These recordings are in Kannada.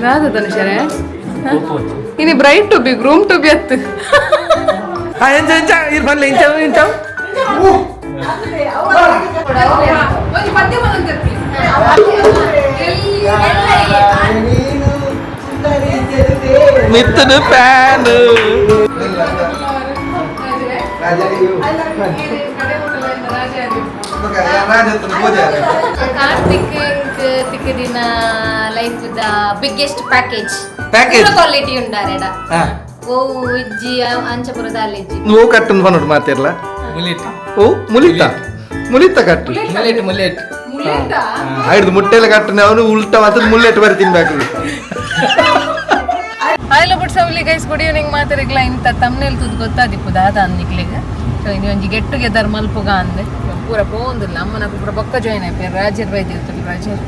ರಾಧ ಧನುಷರೇ ಇನಿ bride to be groom to be ಅತ್ತು ಬರ್ಲಿ ಇಂಚ ಮಿತ್ತದು ಫ್ಯಾನ್ ಕಾರ್ತಿಕ್ ತಿಕ್ಕದಿನ ಲೈಫ್ ದ ಬಿಗ್ಗೆಸ್ಟ್ ಪ್ಯಾಕೇಜ್ ಕ್ವಾಲಿಟಿ ಉಂಡಾರೆಡ ಓ ಇಜ್ಜಿ ಅಂಚಪುರದ ಅಲ್ಲಿಜ್ಜಿ ಓ ಕಟ್ಟನ್ ಬಂದು ಮಾತಿರ್ಲ ಓ ಮುಲಿತ ಕಟ್ಟು ಐದು ಮುಟ್ಟೆಲ್ಲ ಕಟ್ಟನೆ ಅವನು ಉಲ್ಟಾ ಮಾತ್ರ ಮುಲ್ಲೆಟ್ ಬರಿ ತಿನ್ಬೇಕು ಆಯ್ಲ ಬಿಟ್ಟು ಸವಲಿ ಗೈಸ್ ಗುಡ್ ಈವ್ನಿಂಗ್ ಮಾತಾಡಿಗ್ಲ ಇಂಥ ತಮ್ಮನೇಲಿ ತುದ್ ಗೊತ್ತಾದಿಪ್ಪು ದಾದ ಅಂದಿಕ್ಲಿಗೆ ಸೊ ಇನ್ನು ಒಂಜಿ ಗೆಟ್ ಟುಗೆದರ್ ಮಲ್ಪುಗ ಅಂದೆ ಪೂರ ಪೋಂದಿಲ್ಲ ಅಮ್ಮನ ಪೂರ ಬೊಕ್ಕ ಜಾಯ್ನ್ ಆಯ್ತು ರಾಜರ್ ಬೈದಿರ್ತಲ್ಲ ರಾಜರ್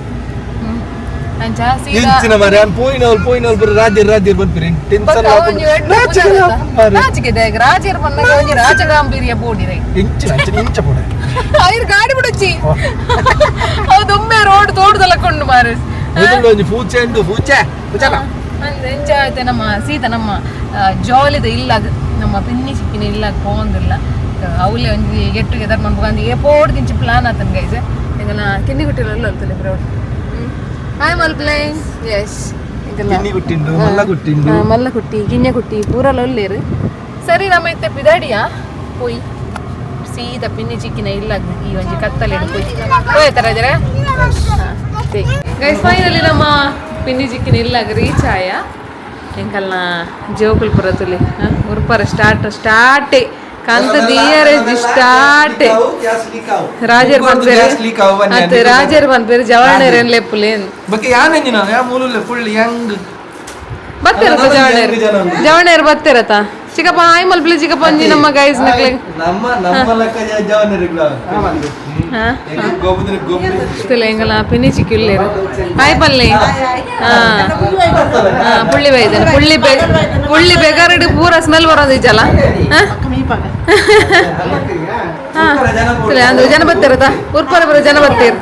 ಅಂಚ ಸೀದಾ ಪೋಯಿನವ್ರು ಬರೀ ರಾಜ್ಯರ್ ಬಂದ್ಬಿರಿ ರಾಜಗಿದಾಗ ರಾಜರ್ ಬಂದಾಗ ಒಂಜಿ ರಾಜಗಾಂಭೀರ್ಯ ಬೋಡಿ ರೈ ಇಂಚ ಪೋಡ ಐರ್ ಗಾಡಿ ಬಿಡಚ್ಚಿ ಅದೊಮ್ಮೆ ರೋಡ್ ತೋಡ್ದಲಕೊಂಡು ಮಾರು ಪೂಚೆ ಅಂದ್ರೆ ಎಂಚ ಆಯ್ತೆ ನಮ್ಮ ಸೀತಾ ನಮ್ಮ ಜಾಲಿದ ಇಲ್ಲ ನಮ್ಮ ಪಿನ್ನಿ ಸಿಕ್ಕಿನ ಇಲ್ಲ ಪೋಂದಿಲ್ಲ ಅವಲೇ ಒಂಜಿ ಗೆಟ್ ಟುಗೆದರ್ ಮಾಡ್ಬೇಕು ಏ ಪೋಡ್ ದಿಂಚಿ ಪ್ಲಾನ್ ಆತನ್ ಗೈಸ್ ಈಗ ನಾ ಕಿನ್ನಿ ಗುಟ್ಟಿಲ್ಲ ಅಲ್ತಲೆ ಬ್ರೋಡ್ ಹಾಯ್ ಮಲ್ಪ್ಲೈ ಎಸ್ ಮಲ್ಲ ಕುಟ್ಟಿ ಗಿನ್ನೆ ಕುಟ್ಟಿ ಪೂರಲ್ಲ ಒಲ್ಲೇರು ಸರಿ ನಮ್ಮ ಇತ್ತೆ ಪಿದಾಡಿಯಾ ಪೋಯ್ ಸೀದಾ ಪಿನ್ನಿ ಚಿಕ್ಕಿನ ಇಲ್ಲ ಈ ಒಂಜಿ ಕತ್ತಲೆ ಹೋಯ್ತಾರ ಜರ ಗೈಸ್ ಫೈನಲಿ ನಮ್ಮ ಪಿನ್ನಿ ಚಿಕ್ಕಿನ ಇಲ್ಲ ರೀಚ್ ಆಯ ಎಂಕಲ್ನ ಜೋಕುಲ್ಪುರ ತುಲಿ ಉರ್ಪರ ಸ್ಟಾರ್ಟೇ ಕಂತ ದಿಯರೆ ಸ್ಟಾರ್ಟ್ ರಾಜರ್ ಬಂದ್ಬೇರೆ ರಾಜರ್ ಬಂದ್ಬೇರೆ ಜವಾಣೇರ್ ಏನ್ ಲೆಪ್ಪುಲೇನ್ ಬತ್ತಿರತ್ತ ಜವಾಣೇರ್ ಬತ್ತಿರತ್ತ ಚಿಕ್ಕಪ್ಪ ಆಯ್ ಮಲ್ಪಲಿ ಚಿಕ್ಕಪ್ಪ ಒಂಜಿ ನಮ್ಮ ಗೈಸ್ ನಕ್ಲೆ ಎಂಗಲ ಪಿನಿ ಚಿಕ್ಕಿಲ್ಲೇರು ಆಯ್ ಪಲ್ಲೆ ಪುಳ್ಳಿ ಬೈದೇನೆ ಪುಳ್ಳಿ ಬೇಗಾರಡಿ ಪೂರ ಸ್ಮೆಲ್ ಬರೋದಿಚ್ಚಲ್ಲ ಅಂದ್ರೆ ಜನ ಬತ್ತಿರತ್ತ ಉರ್ಪರ ಬರೋ ಜನ ಬತ್ತೀರ್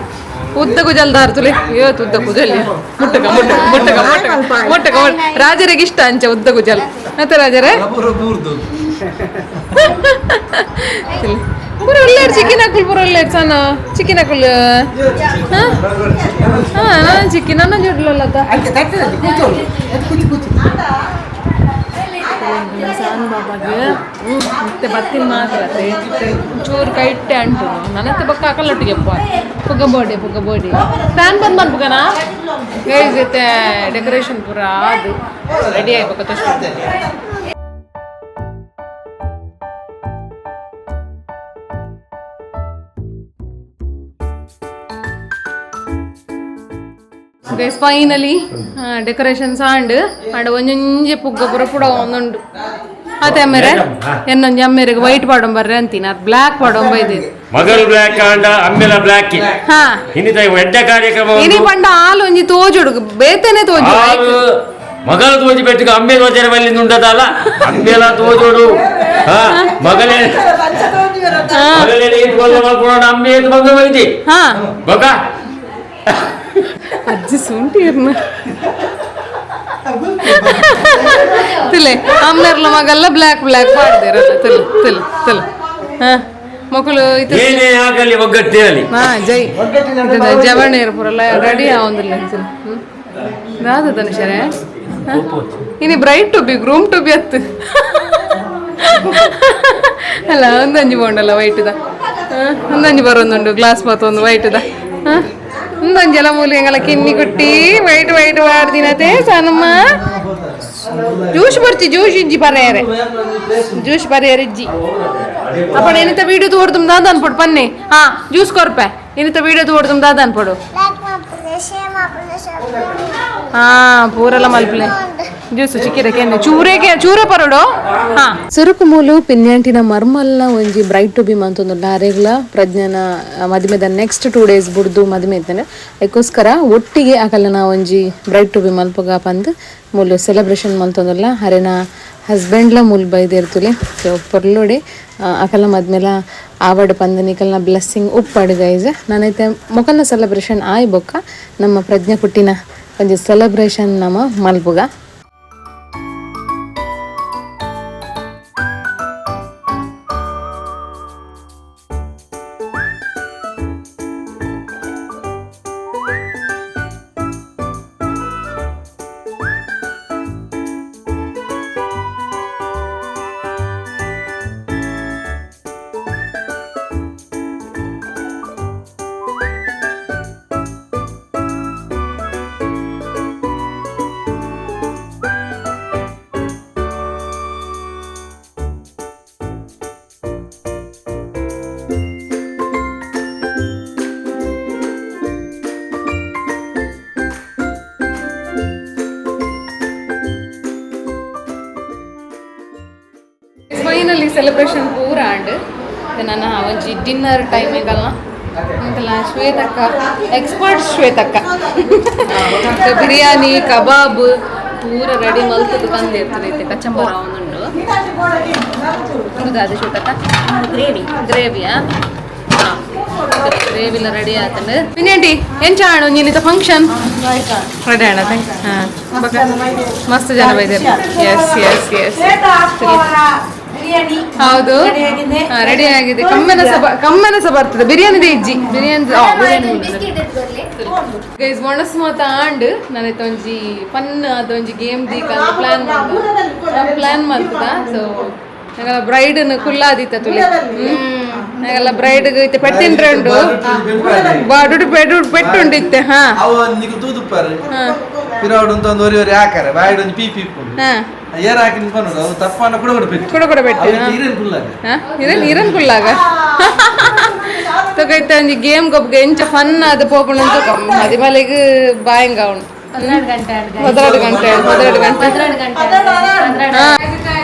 ಉದ್ದಕ್ಕೂ ಜಲ್ದಾರ್ ತುಲಿ ಇವತ್ತು ಉದ್ದಕ್ಕೂ ಜಲ್ಲಿ ಮುಟ್ಟಕ ರಾಜರಿಗೆ ಇಷ್ಟ ಅಂಚೆ ಉದ್ದಕ್ಕೂ ಜಲ್ ಮತ್ತೆ ರಾಜರೇ ಪೂರ ಒಳ್ಳೆಯರು ಚಿಕ್ಕಿನ ಹಾಕುಲ್ ಪೂರ ಒಳ್ಳೆಯರು ಸಣ್ಣ ಚಿಕ್ಕಿನ ಹಾಕುಲ್ ನಾನು ಚಿಕ್ಕಿ ನನ್ನ ಜೊಡ್ಲಲ್ಲತ್ತ ಸಾನು ಬಾಬಾಗೆ ಮತ್ತೆ ಬತ್ತಿನ ಮಾತ್ರ ಚೂರು ಕೈಟ್ಟೆ ಅಂಟು ನನ್ನತ್ತೆ ಬಕ್ಕ ಹಾಕಲ್ಲೊಟ್ಟಿಗೆಪ್ಪ ಪುಗ್ಗ ಬೋಡಿ ಫ್ಯಾನ್ ಬಂದ್ ಮಾಡ್ಬೇಕನಾ ಗೈಸ್ ಜೊತೆ ಡೆಕೋರೇಷನ್ ಪೂರ ಅದು ರೆಡಿ ಆಗ್ಬೇಕು ತಷ್ಟು ಗೈಸ್ ಫೈನಲಿ ಡೆಕೋರೇಷನ್ ಸಾಂಡ್ ಆಡ ಒಂಜೊಂಜೆ ಪುಗ್ಗ ಪೂರ ಪುಡ ಒಂದೊಂದು ಅದೇ ಅಮ್ಮೇರೆ ಎನ್ನೊಂಜಿ ಅಮ್ಮೇರಿಗೆ ವೈಟ್ ಪಾಡಂ ಬರ್ರೆ ಅಂತೀನಿ ಅದು ಬ್ಲ್ಯಾಕ್ ಪಾಡಂ ಬೈದಿ ಮಗಲ್ ಬ್ಲ್ಯಾಕ್ ಆಂಡ ಅಮ್ಮೆಲ ಬ್ಲ್ಯಾಕ್ ಹಾ ಇನ್ನಿತ ಎಡ್ಡ ಕಾರ್ಯಕ್ರಮ ಇನಿ ಪಂಡ ಹಾಲು ಒಂಜಿ ತೋಜುಡು ಬೇತೆನೆ ತೋಜು ಮಗಲ ತೋಜಿ ಬೆಟ್ಟಿಗೆ ಅಮ್ಮೆ ತೋಜರ ಬಲ್ಲಿ ನುಂಡದಲ್ಲ ಅಮ್ಮೆಲ ತೋಜೋಡು ಮಗಲೇ ಇಟ್ಕೊಳ್ಳ ಮಾಡ್ಕೊಳ್ಳೋಣ ಅಮ್ಮೆ ಮಗ ಬೈದಿ ಬಗ ಅಜ್ಜಿ ಸುಂಟಿರ್ನ ತಿಲೆ ಅಮ್ಮರ್ಲ ಮಗಲ್ಲ ಬ್ಲ್ಯಾಕ್ ಮಾಡಿದೆ ತಿಲ್ ಮಕ್ಕಳು ಏನೇ ಆಗಲಿ ಒಗ್ಗಟ್ಟಿರಲಿ ಜೈ ಜವಣೇರು ಪುರಲ್ಲ ರೆಡಿ ಆವಂದಿಲ್ಲ ರಾಧ ಧನುಷರೇ ಇನಿ bride to be groom to be ಅತ್ತು ಅಲ್ಲ ಒಂದಂಜಿ ಬೋಂಡಲ್ಲ ವೈಟ್ದ ಒಂದಂಜಿ ಬರೋಂದುಂಡು ಗ್ಲಾಸ್ ಮತ್ತೊಂದು ವೈಟ್ದ ಒಂದೊಂಜಲ ಮೂಲಿಗೆಲ್ಲ ಕಿನ್ನಿ ಕುಟ್ಟಿ ವೈಟ್ ಮಾಡ್ದಿನತೆ ಸನಮ್ಮ ಜ್ಯೂಸ್ ಬರ್ಚಿ ಜ್ಯೂಸ್ ಇಜ್ಜಿ ಪರ್ಯಾರೆ ಇಜ್ಜಿ ಅಪ್ಪಣ ಏನಿತ ವೀಡಿಯೋ ತೋಡ್ತುಮ್ ದಾದ ಅನ್ಪಡು ಪನ್ನೆ ಜ್ಯೂಸ್ ಕೊರ್ಪೆ ಏನಿತ ವೀಡಿಯೋ ತೋಡ್ತುಮ್ ದಾದ ಅನ್ಪಡು ಪೂರಲ್ಲ ಮಲ್ಪಲೆ ಜ್ಯೂಸು ಚಿಕ್ಕಿರಕ್ಕೆ ಚೂರೇ ಪರಡು ಸುರುಕು ಮೂಲು ಪಿನ್ಯಾಂಟಿನ ಮರ್ಮಲ್ಲ ಒಂಜಿ ಬ್ರೈಟ್ ಟು ಬಿ ಮಂತೊಂದುಲ್ಲ ಅರೆಗ್ಲ ಪ್ರಜ್ಞಾನ ಮದುವೆದ ನೆಕ್ಸ್ಟ್ 2 days ಬುಡ್ದು ಮದುವೆ ಇದ್ದಾನೆ ಅದಕ್ಕೋಸ್ಕರ ಒಟ್ಟಿಗೆ ಆಗಲ್ಲ ಒಂಜಿ ಬ್ರೈಟ್ ಟು ಬಿ ಮಲ್ಪಗ ಪಂದು ಮೂಲು ಸೆಲೆಬ್ರೇಷನ್ ಮಂತೊಂದುಲ್ಲ ಅರೆನ ಹಸ್ಬೆಂಡ್ಲ ಮೂಲ್ ಬೈದಿರ್ತುಲಿ ಸೊ ಪೊರ್ಲೋಡೆ ಅಕಲ್ಲ ಮದ್ಮೇಲ ಆವಡ್ ಪಂದ ನಿಕಲ್ನ ಬ್ಲೆಸ್ಸಿಂಗ್ ಉಪ್ಪಡು ಗೈಸ್ ನಾನೈತೆ ಮೊಕಲ್ನ ಸೆಲೆಬ್ರೇಷನ್ ಆಯ್ ಬೊಕ್ಕ ನಮ್ಮ ಪ್ರಜ್ಞಾ ಕುಟ್ಟಿನ ಒಂಜಿ ಸೆಲೆಬ್ರೇಷನ್ ನಮ ಮಲ್ಪುಗ. ಫೈನಲಿ ಸೆಲೆಬ್ರೇಷನ್ ಪೂರ ಆಂಡ್ ನನ್ನ ಒಂಜಿ ಡಿನ್ನರ್ ಟೈಮಿಗಲ್ಲ ಅಂತೆಲ್ಲ ಶ್ವೇತಕ್ಕ ಎಕ್ಸ್ಪರ್ಟ್ ಶ್ವೇತಕ್ಕ ಬಿರಿಯಾನಿ ಕಬಾಬ್ ಪೂರ ರೆಡಿ ಮಲ್ತದ್ದು ತಂದಿರ್ತದೆ ಕಚಂಬರ ಒಂದುಂಡು ಅದು ಶ್ವೇತಕ್ಕ ಗ್ರೇವಿಯಾ ಗ್ರೇವಿಲ ರೆಡಿ ಆತಂಡು ಪಿನ್ನೇಂಟಿ ಎಂಚ ಆಣು ನೀನಿತ ಫಂಕ್ಷನ್ ರೆಡಿ ಆಣ ಹಾಂ ಮಸ್ತ್ ಜನ ಬೈದಾರೆ ಎಸ್ ಎಸ್ ಎಸ್ ಹೌದು ರೆಡಿ ಆಗಿದೆ ಕಮ್ಮನಸ ಬರ್ತದೆ ಬಿರಿಯಾನಿ ಇಜ್ಜಿ ಬಿರಿಯಾನಿ ಗೈಸ್ ಮೊಣಸ್ ಮಾತ ಆಂಡ್ ನನ್ನ ಒಂಜಿ ಫನ್ ಅದೊಂಜಿ ಗೇಮ್ ದೀಕ ಪ್ಲಾನ್ ಮಾಡ್ತದ ಸೊ ನಂಗೆಲ್ಲ ಬ್ರೈಡ್ ಕುಲ್ಲಾದಿತ್ತ ತುಳಿ ನಂಗೆಲ್ಲ ಬ್ರೈಡ್ ಇತ್ತೆ ಪೆಟ್ಟಿಂಡ್ರೆಂಡು ಬಾಡುಡು ಪೆಟ್ಟುಂಡು ಇತ್ತೆ ಹಾ ಇರನ್ ಕುಲ್ಲಾಗ ತಗೈತ ಒಂಜಿ ಗೇಮ್ ಗೊಬ್ಬಗೆ ಎಂಚ ಫನ್ ಅದು ಪೋಪುಣ ಮದಿ ಮಲೆಗ್ ಬಾಯಂಗ ಅವನು 12 ಗಂಟೆ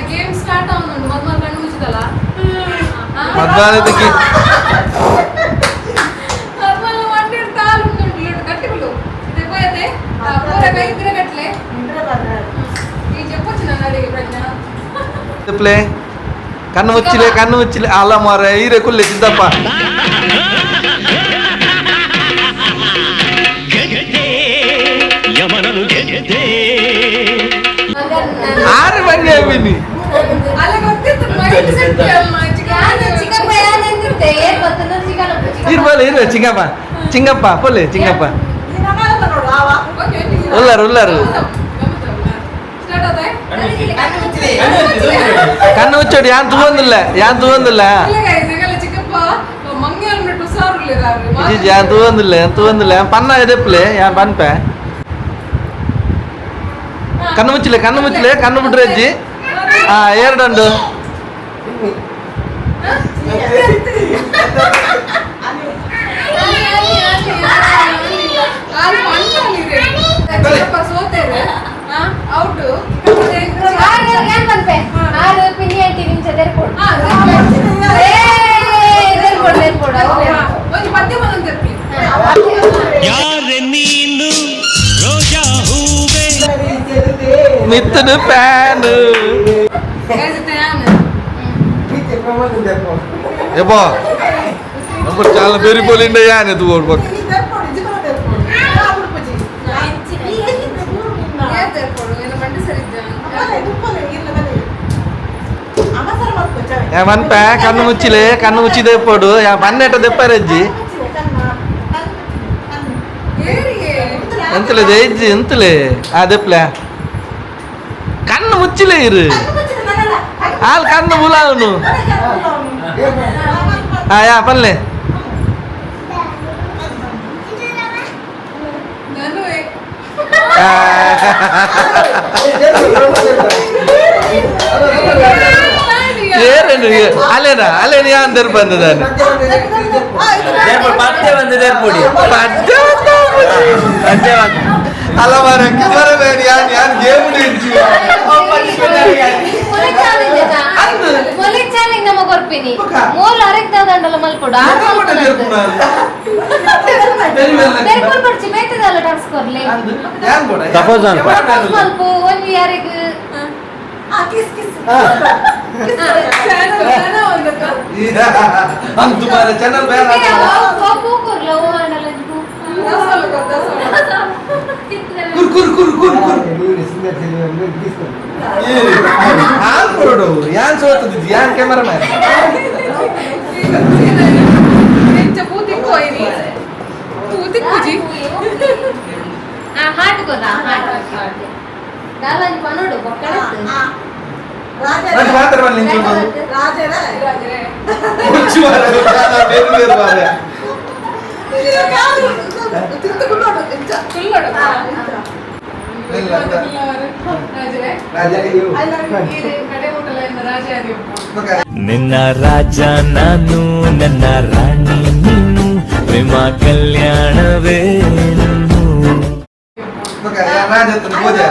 ಗೇಮ್ ಸ್ಟಾರ್ಟ್ ಆಗುന്നുണ്ട് ಮೊದಲು ಕಣ್ಣು ಮುಚ್ಚಿದಲ್ಲ ಕಟ್ಟಿಬಿಡು ಇದೇ ಪೂರ ಕೈ ತಿರಗಟ್ಲೆ ಈ చెప్పొచ్చు ನನ್ನ ಅಡಿಗೆ ಪ್ರಜ್ಞಾ ಕಣ್ಣು ಮುಚ್ಚಿಲೆ ಅಲ್ಲ ಮಾರ ಈರೆ ಕುಲ್ಲೆ ಚಿದ್ದಪ್ಪ ಆರು ಬನ್ನಿ ಅವಿನಿ ಅಲ್ಲ ಗೊತ್ತಿತ್ತು ಮೈಂಡ್ ಸೆಟ್ ಚಿಕ್ಕಪ್ಪ ಯಾನೆಂದಿರ್ತೆ ಏನು ಗೊತ್ತನ ಚಿಕ್ಕಪ್ಪ ಚಿಂಗಪ್ಪ ಪೊಲೆ ಚಿಂಗಪ್ಪ ಉಲ್ಲಾರು ಕಣ್ಣು ಮುಚ್ಚೋಡಿ ಯಾನ್ ತಗೊಂದಿಲ್ಲ ಯಾನ್ ತಗೊಂದಿಲ್ಲ ಪನ್ನ ಎದೆಪ್ಲೆ ಯಾನ್ ಪನ್ಪೆ ಕಣ್ಣು ಮುಚ್ಚಲೆ ಕಣ್ಣು ಬಿಟ್ರೆ ಅಜ್ಜಿ ಹಾ ಎರಡುಂಡು మిత్తుడు ఫ్యాన్ ఏపో అప్పుడు చాలా పెరిగిపోయిండయ్యా అని ఎత్తు పక్క ఏమన్పా కన్ను ముచ్చి తెప్పాడు పన్నెట తెప్పారజ్జి ఎంతలే దెప్పలే కన్ను ముచ్చిలే ఇరు ఆల్ కన్ను బులావును పనిలే ಅಲ್ಲೇನು ಯಾನ್ ತೆರ್ ಬಂದದಾನೆ ಅಲ್ಲ ಮಾರ ಯಾನ್ ಗೇಮ್ तुम्हारे चैनल पे ಯಾನ್ ಕೊಡು ಯಾನ್ ಸೋತದಿದ್ದಿ ಯಾನ್ ಕ್ಯಾಮರಾ ಮ್ಯಾನ್ ಹಾಟ್ ಕೊದಾ ಹಾಟ್ ದಾಲಾಜಿ ಪನೋಡು ಬಕ್ಕಡ ಮತ್ತೆ ಮಾತ್ರ ಬಲ್ಲಿ ನಿಂತು ಮುಚ್ಚು ಬೇರೆ ಬೇರೆ ಬಾರೆ ನಿನ್ನ ರಾಜ ನಾನು ನನ್ನ ರಾಣಿ ನೀನು ಪ್ರೇಮ ಕಲ್ಯಾಣವೇನು ರಾಜತ್ರ ಪೂಜೆ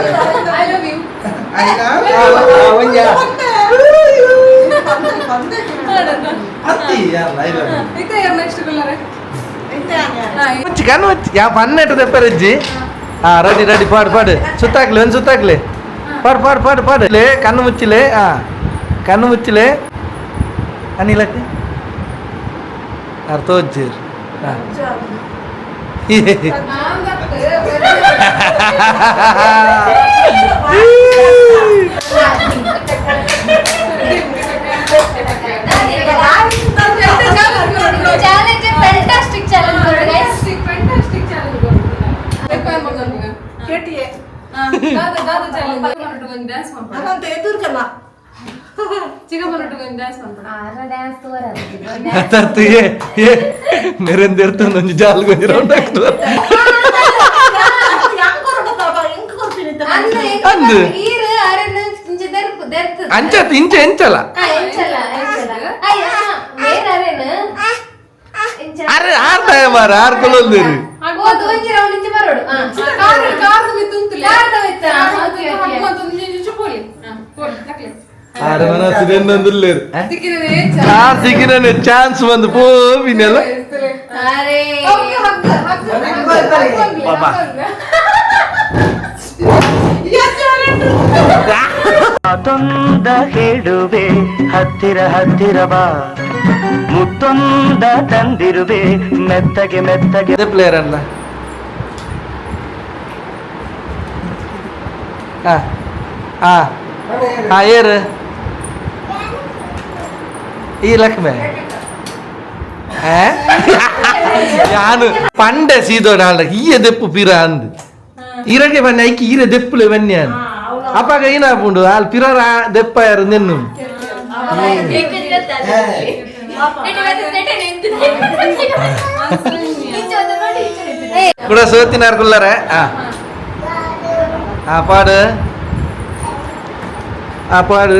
చికెన్ యా పన్నెట్టు తెప్పారజ్జి రెడీ రెడీ పాడు పాడు సుత్తాకులే ಒಂದು ಸುತ್ತಾಕ್ಲೆ ಪಾಡು ಪಾಡು ಪಾಡು ಪಾಡು ಲೇ ಕಣ್ಣು ಮುಚ್ಚಿಲೆ ಕಣ್ಣು ಮುಚ್ಚಿಲೆ ಅನಿಲಕ್ಕೆ ಅರ್ಥ వచ్చారు ಚಾಲೆಂಜ್ ಫ್ಯಾಂಟಾಸ್ಟಿಕ್ ಚಾಲೆಂಜ್ ಕरो गाइस फैंटास्टिक चैलेंज करो देखो हम बंगा केटीए दादा दादा चैलेंज करो डांस ಮಾಡ್ತಾರೆ ಅದಂತ ಎದುರ್ಕಲ್ಲ ಚಿಕ್ಕ ಬಂದು डांस ಮಾಡ್ತಾರೆ ಆರ ಡ್ಯಾನ್ಸ್ ತೋರಲ್ಲ ಅತ್ತತ್ತು ಏ ನೆರೆಂದಿರ್ತ ಒಂದು ಜಾಲ್ ಗೊಂಜಿ ರೌಂಡ್ ಆಗ್ತದೆ ಅಂದು ಈರು ಅರೆನ ಇಂಚ ದರ್ತ ಅಂಚತ್ ಇಂಚ ಎಂಚಲ್ಲ ಎಂಚಲ್ಲ ಅಯ್ಯ ಮೇರ ಅರೆನ ಇಂಚ ಅರೆ ಆರ್ತಾಯ ಮಾರ ಆರ್ ಕೊಲ್ಲೊಂದಿರು ಓದು ಒಂಜಿ ರೌಂಡ್ ಇಂಚ ಬರೋಡು ಕಾರ್ದು ಮಿತ್ತುಂತಿಲ್ಲ ಕಾರ್ದ ಮಿತ್ತ ಅದು ಮತ್ತೊಂದು ಚುಪೋಲಿ ಪೋಲ್ ತಕ್ಲೆ ಆರೆ ಮನಸ್ಸು ಎಂದೊಂದಿಲ್ಲೇರು ಸಿಕ್ಕಿದೆ ಕಾರ್ ಸಿಕ್ಕಿನ ಚಾನ್ಸ್ ಬಂದು ಪೋವಿನೆಲ್ಲ ಅರೆ ಬಾಬಾ ಮಾತೊಂದ ಹೇಳುವೆ ಹತ್ತಿರ ಹತ್ತಿರ ಬಾ ಮುತ್ತೊಂದ ತಂದಿರುವೆ ಮೆತ್ತಗೆ ಮೆತ್ತಗೆ ಅದೇ ಪ್ಲೇಯರ್ ಅಲ್ಲ ಏರು ಈ ಲಕ್ಷ್ಮೆ ಯಾನು ಪಂಡೆ ಸೀದೋಡ ಈಯ ದೆಪ್ಪು ಪಿರ ಅಂದ್ ಇರಗೆ ಬನ್ನಿ ಐಕಿ ಈರ ದೆಪ್ಪುಲೆ ಬನ್ನಿ ಅಂದ್ ಅಪ್ಪಾಗ ಏನಾಪುಂಡು ಅಲ್ಲಿ ಪಿರರ ದೆಪ್ಪ ಯಾರು ನೆನ್ನು ಕೂಡ ಸೋತಿನಾರ್ ಕುಲ್ಲರೆ ಪಾಡು ಪಾಡು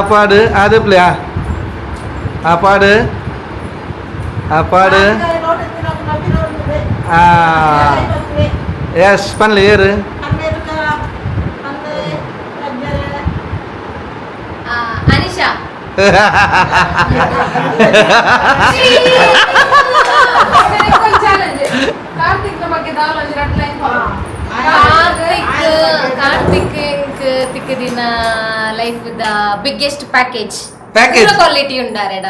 ಪಾಡು ಅದೆಪ್ಲೆ ಪಾಡು ಪಾಡು ಎಸ್ ಪನ್ಲೆ ಏರು ಅನಿಶಾ ಚಾಲೆಂಜ್ ಕಾರ್ತಿಕ್ ಬಗ್ಗೆ ದಾಲಾಜಿ ರಟ್ಲೈನ್ ಕಾರ್ತಿಕ್ ತಿಕ್ಕದಿನ ಲೈಫ್ ದ ಬಿಗ್ಗೆಸ್ಟ್ ಪ್ಯಾಕೇಜ್ ಪ್ಯಾಕೇಜ್ ಕ್ವಾಲಿಟಿ ಉಂಡಾರೆಡ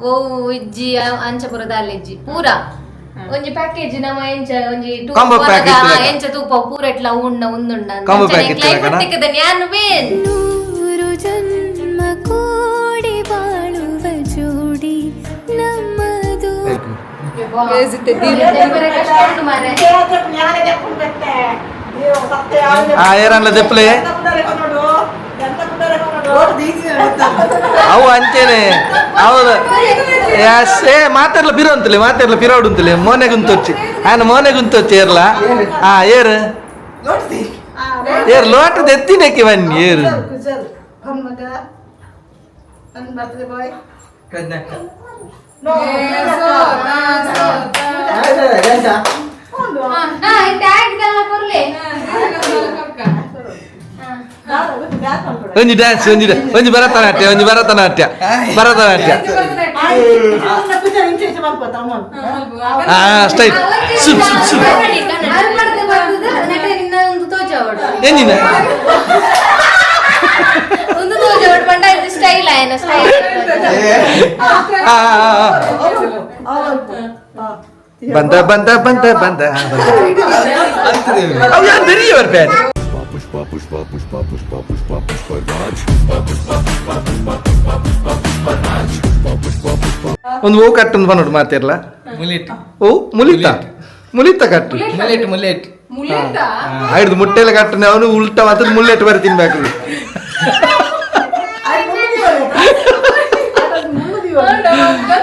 ಓ ಇಜ್ಜಿ ಅಂಚಪುರದ ಅಲ್ಲಿಜ್ಜಿ ಪೂರ ಒಂಜಿ ಪ್ಯಾಕೇಜ್ ನಮ್ಮ ಎಂಚ ಒಂಜಿ Combo package ಲೆಕ್ಕ. ಎಂಚ ತೂಪ ಪೂರ ಎಟ್ಲ ಉಂಡ ಉಂದುಂಡ Combo package ಲೈಫ್ ಲೆಕ್ಕನ? ತಿಕ್ಕದ ನ್ಯಾನ್ ವೇನ್ ನೂರು ಜನ್ಮ ಕೂಡಿ ಬಾಳುವ ಜೋಡಿ ನಮ್ಮದು ಕಷ್ಟ ಉಂಟು ಮಾರೆ ಏರಲ್ಲ ದೆಪ್ಪಲೆ ಅವು ಅಂಚೇನೆ ಹೌದು ಎಸ್ ಮಾತಾಡ್ಲ ಪಿರ ಅಂತಲೆ ಮಾತಾಡ್ಲ ಪಿರೋಡು ಅಂತಲೆ ಮೋನೆ ಗುಂತೊಚ್ಚಿ ఆయన ಮೋನೆ ಗುಂತೊಚ್ಚಿ ಏರ್ಲ ಏರು ಏರು ಲೋಟದ ಎತ್ತಿನಕ್ಕೆ ಬನ್ನಿ ಏರು ಟ್ಯಾಗ್ ದಲ್ಲ ಕೊರ್ಲೆ ಒಂಜಿ ಡ್ಯಾನ್ಸ್ ಒಂಜಿ ಭರತನಾಟ್ಯ ಭರತನಾಟ್ಯ ಸ್ಟೈಲ್ ಸುಪ್ ಸುಪ್ ಸುಪ್ ಏನಿನ ಒಂದು ತೋಜೋಡ್ ಪಂಡ ಸ್ಟೈಲ್ ಆಯನ ಸ್ಟೈಲ್ ಬಂದ ಬಂದ ಬಂದ ಬಂದ ಅವು ಯಾರು ಬೆರಿಯವ್ರ ಬೇರೆ ಒಂದು ಹೂ ಕಟ್ಟೊಂದು ಬಂದೋಡು ಮಾತಿರ್ಲ ಓ ಮುಲಿತ ಮುಲಿತ ಕಟ್ಟು ಮುಲೇಟಾ ಐದು ಮುಟ್ಟೆಲ್ಲ ಕಟ್ಟನೆ ಅವನು ಉಲ್ಟ ಮಾತ್ರ ಮುಲ್ಲೆಟ್ ಬರಿ ತಿನ್ಬೇಕು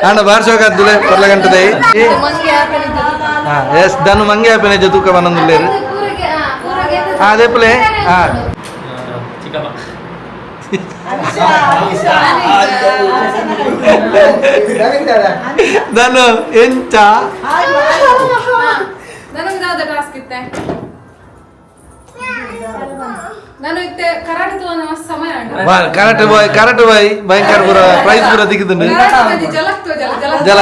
ಅಣ್ಣ ಬಾರ್ಸೋಕದ್ದುಲೆ ಪರ್ಲ ಗಂಟದೆ ಮಂಗೆ ಆಪನೆ ಎಸ್ ದನ್ನು ಮಂಗೆ ಆಪನೆ ತೂಕ ಬನ್ನೊಂದುಲ್ಲೇರು ಅದೇ ಪ್ಲೇ ನಾನು ಎಂಚ ನನಗೆ ಯಾವ್ದು ಟಾಸ್ಕ್ ಇತ್ತೆ ನಾನು ಇತ್ತೆ ಕರಾಟೆ ತೋನ ಸಮಯ ಕರಾಟೆ ಬಾಯ್ ಭಯಂಕರ ಪೂರ ಪ್ರೈಸ್ ಪೂರ ದಿಕ್ಕಿದ್ದುಂಡು ಜಲಕ್ತೋ ಜಲ ಜಲ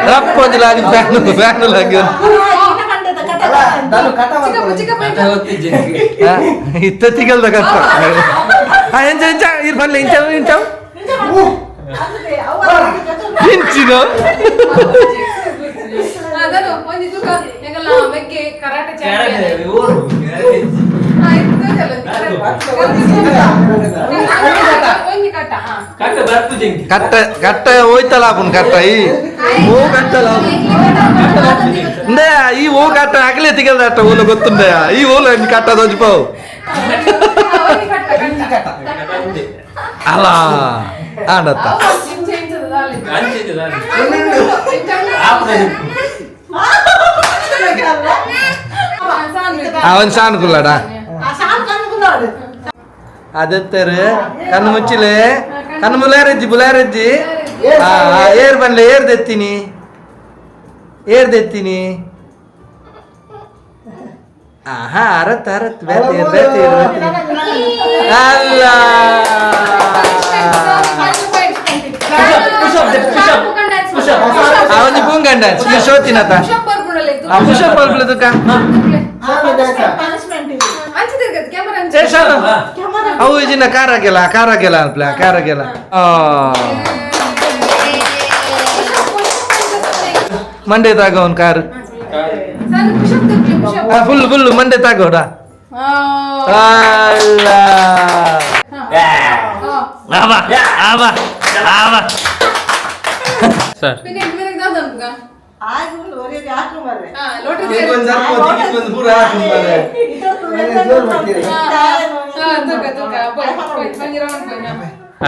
ರಪ್ಪ ಒಂದಿಲ್ಲ ಆಗಿ ಫ್ಯಾನ್ ಆಗಿ ಇತ್ತ ತಿಗಲ್ದ ಕಷ್ಟ ಎಂಚ ಎಂಚ ಇರ್ ಬರ್ಲಿ ಇಂಚ ಇಂಚ ಇಂಚಿನ ಅದನ್ನು ಒಂದು ತೂಕ ಎಂಗಲ್ಲ ಮೆಗ್ಗೆ ಕರಾಟೆ ಚಾಂಪಿಯನ್ ಕಟ್ಟ ಕಟ್ಟ ಹೋಯ್ತಲ್ಲ ಅಪ್ಪನ್ ಕಟ್ಟ ಈ ಹೂ ಕಟ್ಟಲ್ಲ ಇಂದೇ ಈ ಹೂ ಕಟ್ಟ ಆಗ್ಲೇ ತಿಗಲ್ದ ಅಟ್ಟ ಹೂಲು ಗೊತ್ತುಂಡೆ ಈ ಹೂಲು ಕಟ್ಟ ದೊಜ್ಪಾವು ಅಲ್ಲ ಆಡತ್ತ ಅವನ್ ಸಾನ್ಕುಲ್ಲಡ ಅದೆತ್ತರು ಕಣ್ಣು ಮುಚ್ಚಿಲೆ ಕಣ್ಣು ಬುಲಾರಜ್ಜಿ ಏರ್ ಬನ್ಲೆ ಏರ್ ದೆತ್ತೀನಿ ಆಹಾ ಅರತ್ ಅಲ್ಲ ಅವನಿ ಪೂಂಗಂಡ ಶೋತಿನತ ಪುಷಪ್ ಬರ್ಬಿಡದಕ್ಕ ಅವು ಇಜಿನ ಕಾರಾಗೆಲ್ಲ ಅನ್ಪ್ಲ ಕಾರಾಗೆಲ್ಲ ಮಂಡೆ ತಾಗ ಅವನ್ ಕಾರು ಫುಲ್ ಮಂಡೆ ತಾಗೋಡ ಅಲ್ಲ ಸರ್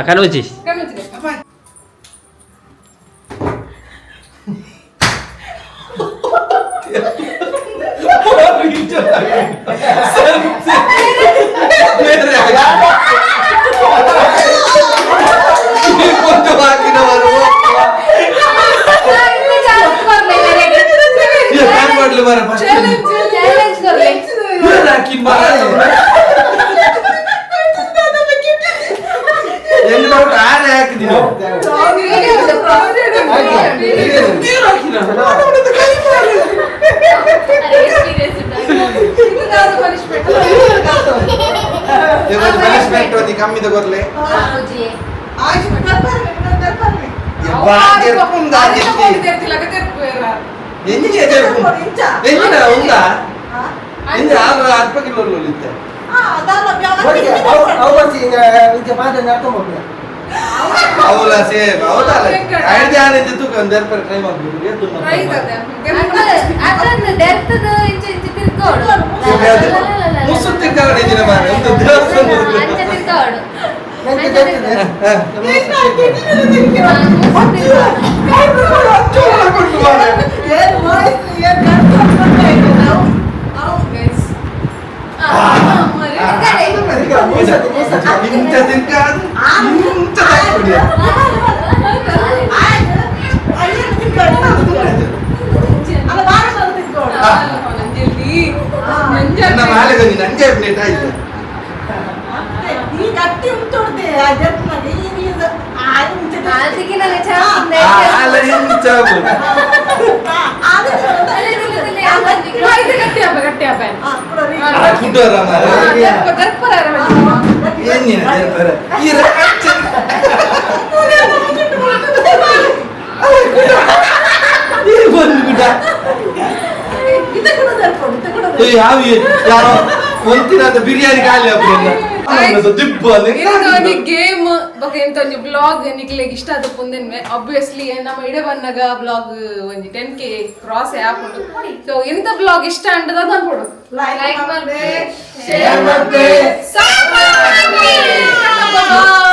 ಕಣವಚ್ಚಿ ಕಮ್ಮಿ ತಗೋರ್ಲೆ ఉందా అర్ప కిలోలు అవులా సేమ్ అవుతాల ఐడి అనేది తు కందర్ పర్ ట్రై ಮಾಡ್ಬಿಡು ಅದನ್ನ ಡೆರ್ತದ ಇಂಚೆ ತಿರ್ಕೋಡು ಮುಸು ತಿರ್ಕೋಡು ಇದಿನ ಮಾರೆ ಒಂದು ದೇವಸ್ಥಾನ ಅಂಚೆ ತಿರ್ಕೋಡು ನಂಜೆ ಪ್ಲೇಟ್ ಆಯ್ತು ಬಂದ್ಬಿಟ್ಟ ಯಾವಿ ಯಾರೋ ಒಂದಿನ ಬಿರಿಯಾನಿ ಖಾಲಿ ಆಗ್ಬಿಟ್ಟಿಲ್ಲ ದಿಬ್ಬ ಒಂದು ಗೇಮ್ ಬಗ್ಗೆ ಎಂತ ಒಂದು ಬ್ಲಾಗ್ ನಿಕ್ಲೆ ಇಷ್ಟ ಆದ ಪುಂದೆನ್ವೆ ಆಬ್ವಿಯಸ್ಲಿ ನಮ್ಮ ಇಡೆ ಬನ್ನಗ ಬ್ಲಾಗ್ ಒಂದು 10K ಕ್ರಾಸ್ ಆಪುಂಡು ಸೊ ಎಂತ ಬ್ಲಾಗ್ ಇಷ್ಟ ಅಂಡದ ಅನ್ಕೊಡು ಲೈಕ್ ಮಾಡ್ಬೇಕು ಶೇರ್ ಮಾಡ್ಬೇಕು ಸಬ್ಸ್ಕ್ರೈಬ್ ಮಾಡ್ಬೇಕು